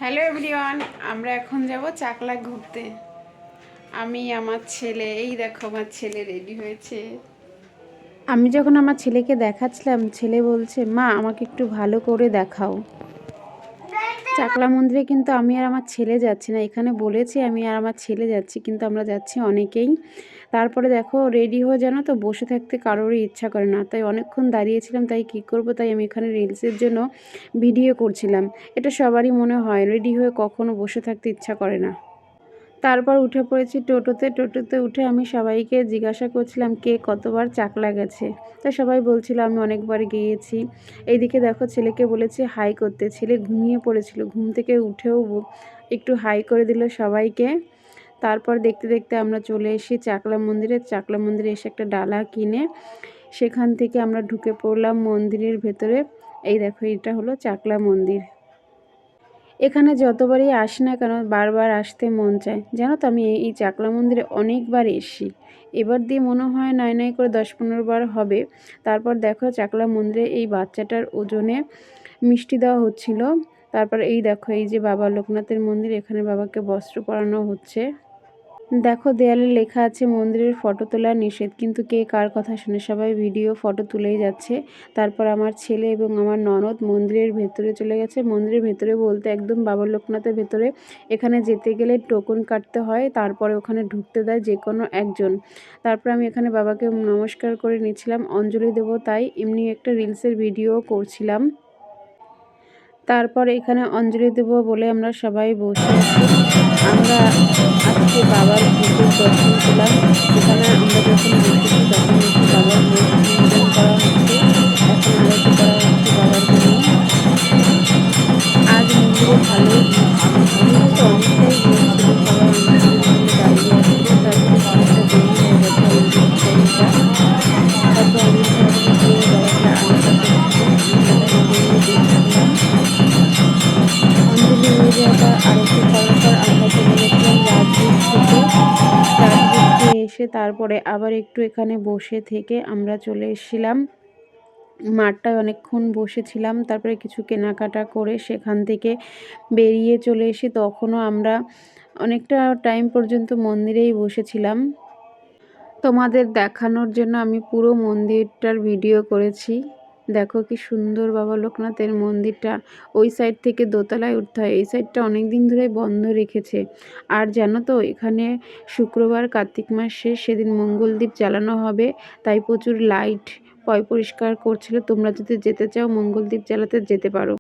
Hello everyone, আমরা এখন যাব চাকলা ঘুরতে। আমি আমার ছেলে, এই দেখো আমার ছেলে রেডি হয়েছে। আমি যখন আমার ছেলেকে দেখাচ্ছিলাম, ছেলে বলছে, মা আমাকে একটু ভালো করে দেখাও। চাকলা মন্দিরে কিন্তু আমি আর আমার ছেলে যাচ্ছি না, এখানে বলেছি আমি আর আমার ছেলে যাচ্ছি, কিন্তু আমরা যাচ্ছি অনেকেই। তারপরে দেখো রেডি হয়ে জানো তো বসে থাকতে কারোরই ইচ্ছা করে না, তাই অনেকক্ষণ দাঁড়িয়েছিলাম। তাই কি করব, তাই আমি এখানে রিলসের জন্য ভিডিও করছিলাম। এটা সবারই মনে হয়, রেডি হয়ে কখনো বসে থাকতে ইচ্ছা করে না। তারপর উঠে পড়েছি টোটোতে উঠে আমি সবাইকে জিজ্ঞাসা করছিলাম কে কতবার চাকলা গেছে। তা সবাই বলছিল আমি অনেকবার গিয়েছি। এইদিকে দেখো ছেলেকে বলেছি হাই করতে, ছেলে ঘুমিয়ে পড়েছিল, ঘুম থেকে উঠেও একটু হাই করে দিল সবাইকে। তারপর দেখতে দেখতে আমরা চলে এসেছি চাকলা মন্দিরে। চাকলা মন্দিরে এসে একটা ডালা কিনে সেখান থেকে আমরা ঢুকে পড়লাম মন্দিরের ভেতরে। এই দেখো এটা হলো চাকলা মন্দির। এখানে যতবারই আসি না কেন বারবার আসতে মন চায়। জানো তো আমি এই চাকলা মন্দিরে অনেকবার এসেছি, এবার দিয়ে মনে হয় নয় নয় করে 10-15 বার হবে। তারপর দেখো চাকলা মন্দিরে এই বাচ্চাটার ওজনে মিষ্টি দেওয়া হচ্ছিল। তারপর এই দেখো এই যে বাবা লোকনাথের মন্দির, এখানে বাবাকে বস্ত্র পরানো হচ্ছে। দেখো দেয়ালে লেখা আছে মন্দিরের ফটো তোলা নিষেধ, কিন্তু কে কার কথা শুনে, সবাই ভিডিও ফটো তুলেই যাচ্ছে। তারপর আমার ছেলে এবং আমার ননদ মন্দিরের ভেতরে চলে গেছে। মন্দিরের ভেতরে বলতে একদম বাবা লোকনাথের ভেতরে। এখানে যেতে গেলে টোকন কাটতে হয়, তারপরে ওখানে ঢুকতে দেয় যে কোনো একজন। তারপর আমি এখানে বাবাকে নমস্কার করে নিয়েছিলাম, অঞ্জলি দেবো, তাই এমনি একটা রিলসের ভিডিও করছিলাম। তারপর এখানে অঞ্জলি দেব বলে আমরা সবাই বসে আছি। আমরা আজকে বাবার ভোগের দর্শন পেলাম। এখানে আমরা যখন বসেছি তখন দেখি বাবার ভোগ নিবেদন করা হচ্ছে, এখন আরতি করা হচ্ছে বাবার জন্য। আজ মন্দিরে ভালোই ভিড় ছিল, মন্দিরে তো অনেকটাই ভিড় ছিল, সবাই অঞ্জলির জন্য দাঁড়িয়ে আসছিল। তারপরে অনেকটা দেরি হয়ে গেছে অঞ্জলির টাইমটা। তারপর অঞ্জলি টাইমটা দিয়ে বাবাকে আলাদা করছিল, আমরা সেগুলো দেখছিলাম। অঞ্জলি হয়ে যাওয়ার পর আরতি করার পর আমরা চলে গেছিলাম রাজভোগ খেতে। রাজভোগ খেয়ে এসে তারপরে আবার একটু এখানে বসে থেকে আমরা চলে এসেছিলাম মাঠটায়, অনেকক্ষণ বসেছিলাম। তারপরে কিছু কেনাকাটা করে সেখান থেকে বেরিয়ে চলে এসে তখনও আমরা অনেকটা টাইম পর্যন্ত মন্দিরেই বসেছিলাম। তোমাদের দেখানোর জন্য আমি পুরো মন্দিরটার ভিডিও করেছি। দেখো কি সুন্দর বাবা লোকনাথের মন্দিরটা। ওই সাইড থেকে দোতলায় উঠতে হয়, এই সাইডটা অনেক দিন ধরে বন্ধ রেখেছে। আর জানো তো এখানে শুক্রবার কার্তিক মাস শেষ, সেদিন মঙ্গলদ্বীপ জ্বালানো হবে, তাই প্রচুর লাইট পরিষ্কার করছিল। তোমরা যদি যেতে চাও মঙ্গলদ্বীপ জ্বালাতে যেতে পারো।